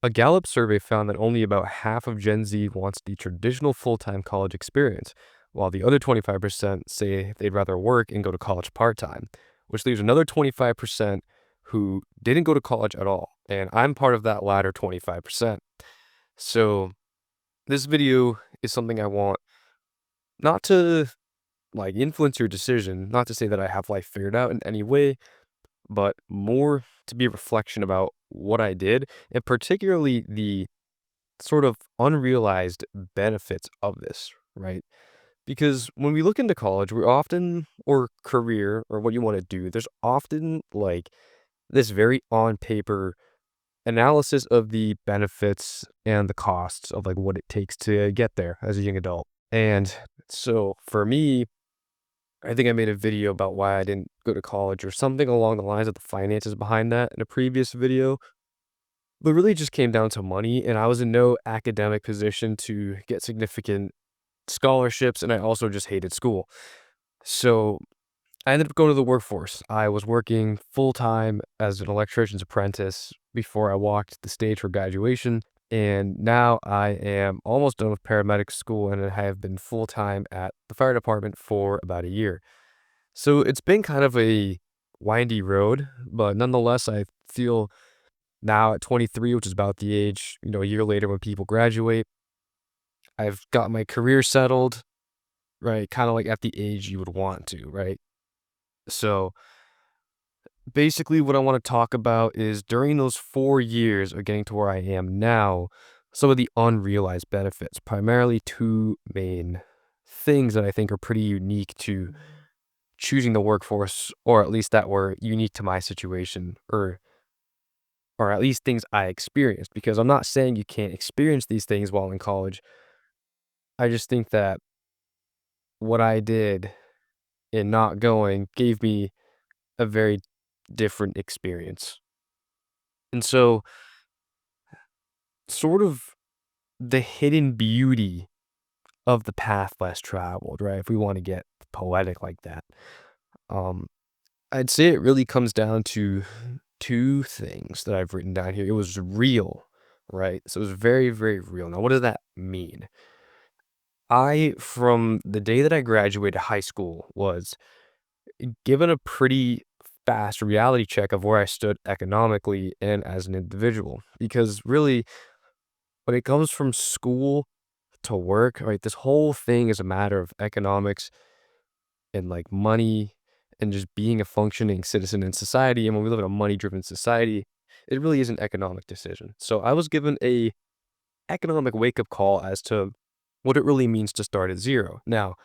A Gallup survey found that only about half of Gen Z wants the traditional full-time college experience, while the other 25% say they'd rather work and go to college part-time, which leaves another 25% who didn't go to college at all. And I'm part of that latter 25%. So this video is something I want not to influence your decision, not to say that I have life figured out in any way, but more to be a reflection about what I did, and particularly the sort of unrealized benefits of this, right? Because when we look into college, we're often, or career, or what you want to do, there's often this very on paper analysis of the benefits and the costs of what it takes to get there as a young adult. And so for me, I think I made a video about why I didn't go to college or something along the lines of the finances behind that in a previous video. But really just came down to money, and I was in no academic position to get significant scholarships, and I also just hated school. So I ended up going to the workforce. I was working full time as an electrician's apprentice before I walked the stage for graduation. And now I am almost done with paramedic school, and I have been full time at the fire department for about a year. So it's been kind of a windy road, but nonetheless, I feel now at 23, which is about the age, a year later when people graduate, I've got my career settled, right? Kind of like at the age you would want to, right? So basically, what I want to talk about is during those 4 years of getting to where I am now, some of the unrealized benefits, primarily two main things that I think are pretty unique to choosing the workforce, or at least that were unique to my situation, or at least things I experienced, because I'm not saying you can't experience these things while in college. I just think that what I did in not going gave me a very different experience. And so, sort of the hidden beauty of the path less traveled, right? If we want to get poetic like that, um, I'd say it really comes down to two things that I've written down here. It was real, right? So it was very, very real. Now, what does that mean? From the day that I graduated high school, was given a pretty fast reality check of where I stood economically and as an individual. Because really, when it comes from school to work, right, this whole thing is a matter of economics and money and just being a functioning citizen in society. And when we live in a money driven society, it really is an economic decision. So I was given a economic wake up call as to what it really means to start at zero. Now,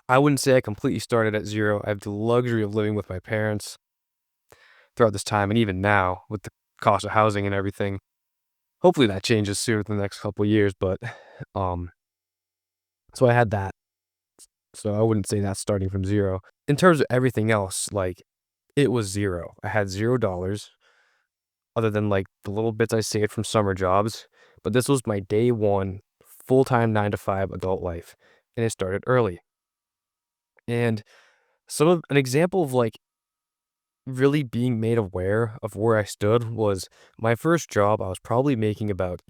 I wouldn't say I completely started at zero. I have the luxury of living with my parents throughout this time, and even now with the cost of housing and everything. Hopefully that changes soon within the next couple of years, but um, so I had that. So I wouldn't say that's starting from zero. In terms of everything else, it was zero. I had $0 other than the little bits I saved from summer jobs. But this was my day one full time 9 to 5 adult life, and it started early. And an example of really being made aware of where I stood was my first job. I was probably making about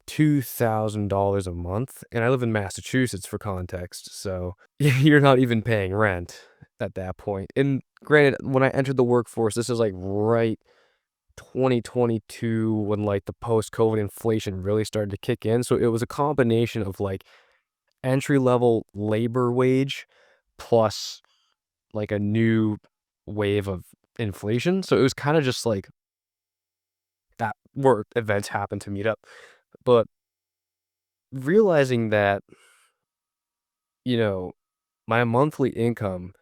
$2,000 a month, and I live in Massachusetts for context, so you're not even paying rent at that point. And granted, when I entered the workforce, this is right 2022 when the post-COVID inflation really started to kick in. So it was a combination of entry-level labor wage plus a new wave of inflation. So it was kind of just that where events happened to meet up. But realizing that, you know, my monthly income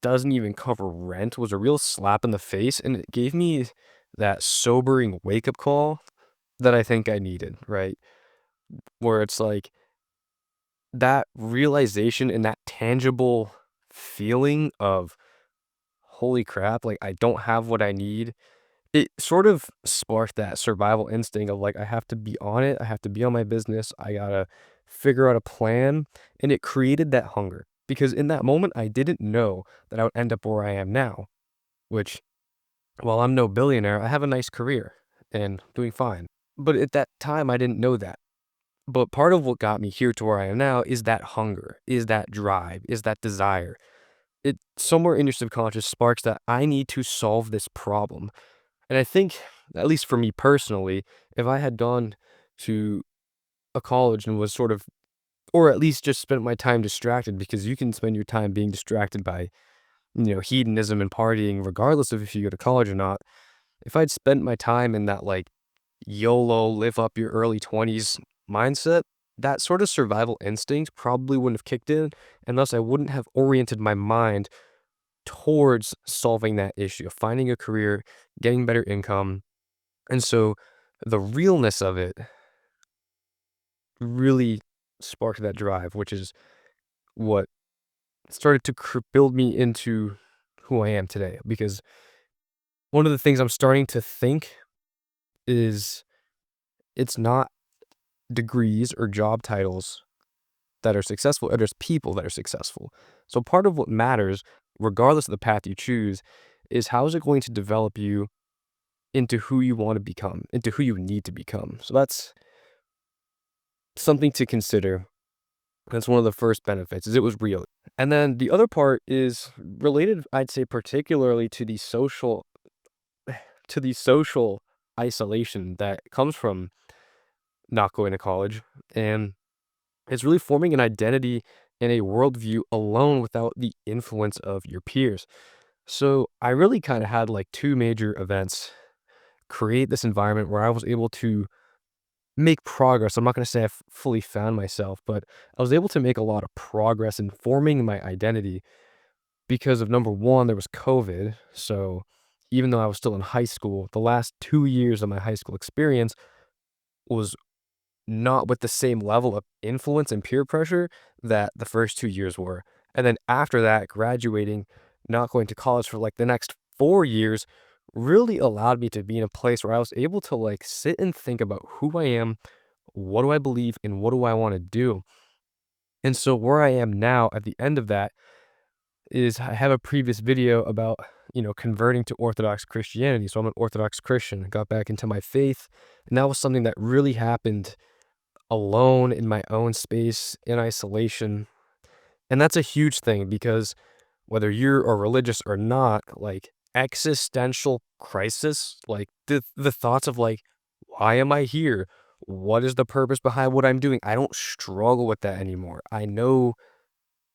doesn't even cover rent was a real slap in the face, and it gave me that sobering wake-up call that I think I needed, right? Where it's that realization and that tangible feeling of, "Holy crap, I don't have what I need." It sort of sparked that survival instinct of I have to be on it, I have to be on my business, I gotta figure out a plan, and it created that hunger. Because in that moment, I didn't know that I would end up where I am now, which, while I'm no billionaire, I have a nice career and doing fine. But at that time, I didn't know that. But part of what got me here to where I am now is that hunger, is that drive, is that desire. It somewhere in your subconscious sparks that I need to solve this problem. And I think, at least for me personally, if I had gone to a college and was sort of, or at least just spent my time distracted, because you can spend your time being distracted by, hedonism and partying, regardless of if you go to college or not. If I'd spent my time in that like YOLO, live up your early 20s mindset, that sort of survival instinct probably wouldn't have kicked in, and thus I wouldn't have oriented my mind towards solving that issue of finding a career, getting better income. And so the realness of it really sparked that drive, which is what started to build me into who I am today. Because one of the things I'm starting to think is it's not degrees or job titles that are successful, or there's people that are successful. So part of what matters, regardless of the path you choose, is how is it going to develop you into who you want to become, into who you need to become. So that's something to consider. That's one of the first benefits, is it was real. And then the other part is related, I'd say, particularly to the social isolation that comes from not going to college. And it's really forming an identity and a worldview alone without the influence of your peers. So I really kind of had like two major events create this environment where I was able to make progress. I'm not going to say I've fully found myself, but I was able to make a lot of progress in forming my identity because of number one, there was COVID. So even though I was still in high school, the last 2 years of my high school experience was not with the same level of influence and peer pressure that the first 2 years were. And then after that, graduating, not going to college for like the next 4 years really allowed me to be in a place where I was able to like sit and think about who I am, what do I believe, and what do I want to do. And so where I am now at the end of that is I have a previous video about, converting to Orthodox Christianity. So I'm an Orthodox Christian, got back into my faith, and that was something that really happened alone in my own space in isolation. And that's a huge thing because whether you're a religious or not, like existential crisis, like the thoughts of like, why am I here? What is the purpose behind what I'm doing? I don't struggle with that anymore. I know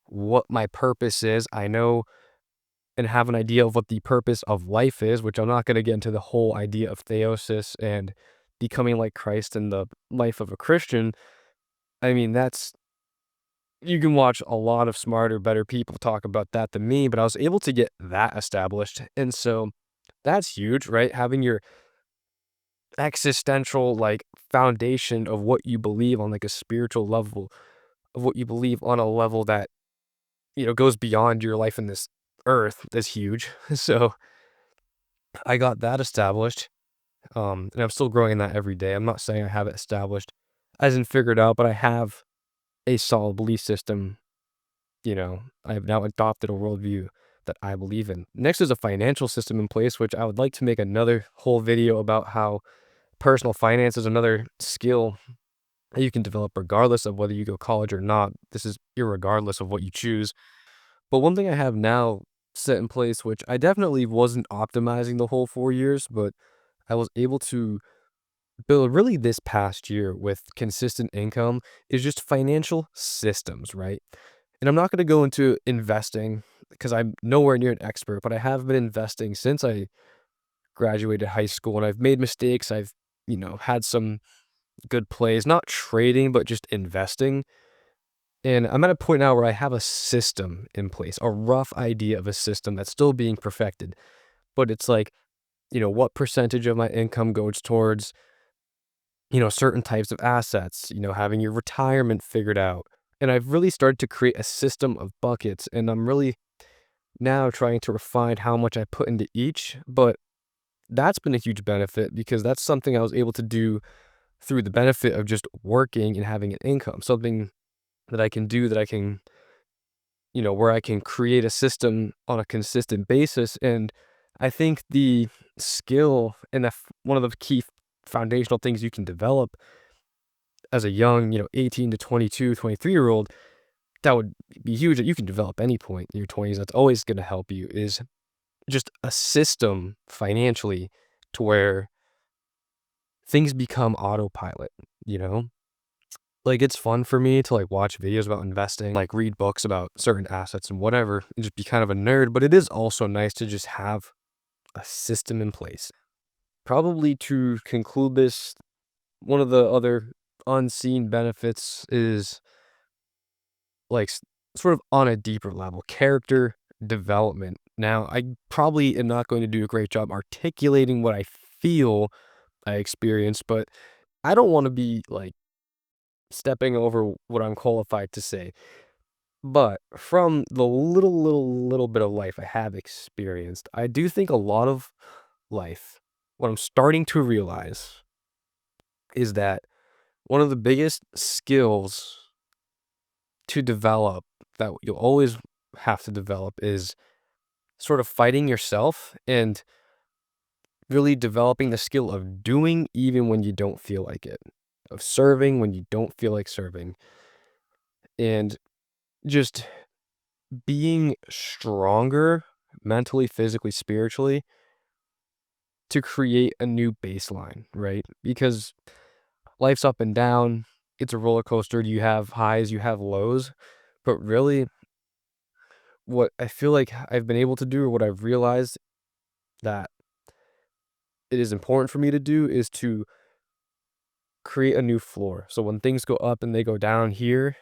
what my purpose is. I know and have an idea of what the purpose of life is, which I'm not going to get into the whole idea of theosis and becoming like Christ in the life of a Christian. I mean, you can watch a lot of smarter, better people talk about that than me, but I was able to get that established. And so that's huge, right? Having your existential like foundation of what you believe on like a spiritual level, of what you believe on a level that, goes beyond your life in this earth is huge. So I got that established. And I'm still growing in that every day. I'm not saying I have it established as in figured out, but I have a solid belief system. I have now adopted a worldview that I believe in. Next is a financial system in place, which I would like to make another whole video about how personal finance is another skill that you can develop regardless of whether you go college or not. This is irregardless of what you choose. But one thing I have now set in place, which I definitely wasn't optimizing the whole 4 years, but I was able to build really this past year with consistent income, is just financial systems, right? And I'm not going to go into investing because I'm nowhere near an expert, but I have been investing since I graduated high school and I've made mistakes. I've, had some good plays, not trading, but just investing. And I'm at a point now where I have a system in place, a rough idea of a system that's still being perfected. But it's like, what percentage of my income goes towards, certain types of assets, having your retirement figured out. And I've really started to create a system of buckets, and I'm really now trying to refine how much I put into each. But that's been a huge benefit because that's something I was able to do through the benefit of just working and having an income, something that I can do that I can, where I can create a system on a consistent basis. And I think the skill and one of the key foundational things you can develop as a young, 18 to 22, 23-year-old, that would be huge that you can develop any point in your 20s. That's always going to help you is just a system financially to where things become autopilot, you know? Like, it's fun for me to, like, watch videos about investing, like, read books about certain assets and whatever, and just be kind of a nerd, but it is also nice to just have a system in place. Probably to conclude this, one of the other unseen benefits is, like, sort of on a deeper level, character development. Now, I probably am not going to do a great job articulating what I feel I experienced, but I don't wanna be, like, stepping over what I'm qualified to say. But from the little bit of life I have experienced, I do think a lot of life, what I'm starting to realize is that one of the biggest skills to develop that you'll always have to develop is sort of fighting yourself and really developing the skill of doing even when you don't feel like it, of serving when you don't feel like serving, and just being stronger mentally, physically, spiritually to create a new baseline, right? Because life's up and down, it's a roller coaster. You have highs, you have lows, but really, what I feel like I've been able to do, or what I've realized that it is important for me to do, is to create a new floor. So when things go up and they go down here,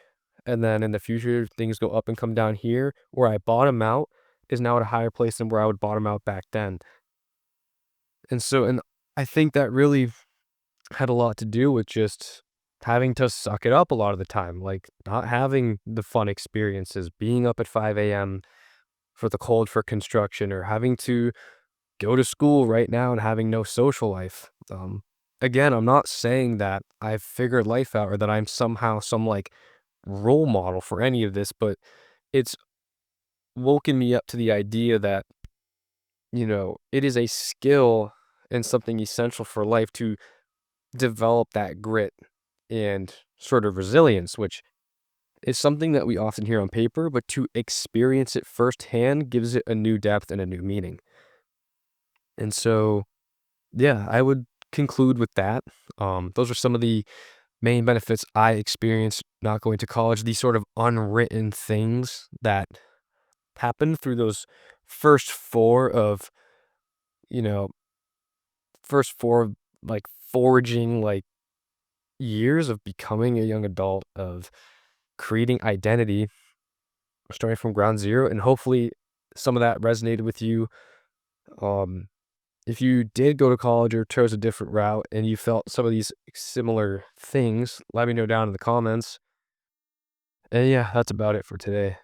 and then in the future things go up and come down here, where I bottom out is now at a higher place than where I would bottom out back then. And I think that really had a lot to do with just having to suck it up a lot of the time, like not having the fun experiences, being up at 5 a.m. for the cold for construction, or having to go to school right now and having no social life. Again, I'm not saying that I've figured life out or that I'm somehow some like role model for any of this, but it's woken me up to the idea that, it is a skill and something essential for life to develop that grit and sort of resilience, which is something that we often hear on paper, but to experience it firsthand gives it a new depth and a new meaning. And so, yeah, I would conclude with that. Those are some of the main benefits I experienced not going to college, these sort of unwritten things that happen through those first four of, you know, first four of like forging like years of becoming a young adult, of creating identity, starting from ground zero. And hopefully some of that resonated with you. Um, if you did go to college or chose a different route and you felt some of these similar things, let me know down in the comments. And yeah, that's about it for today.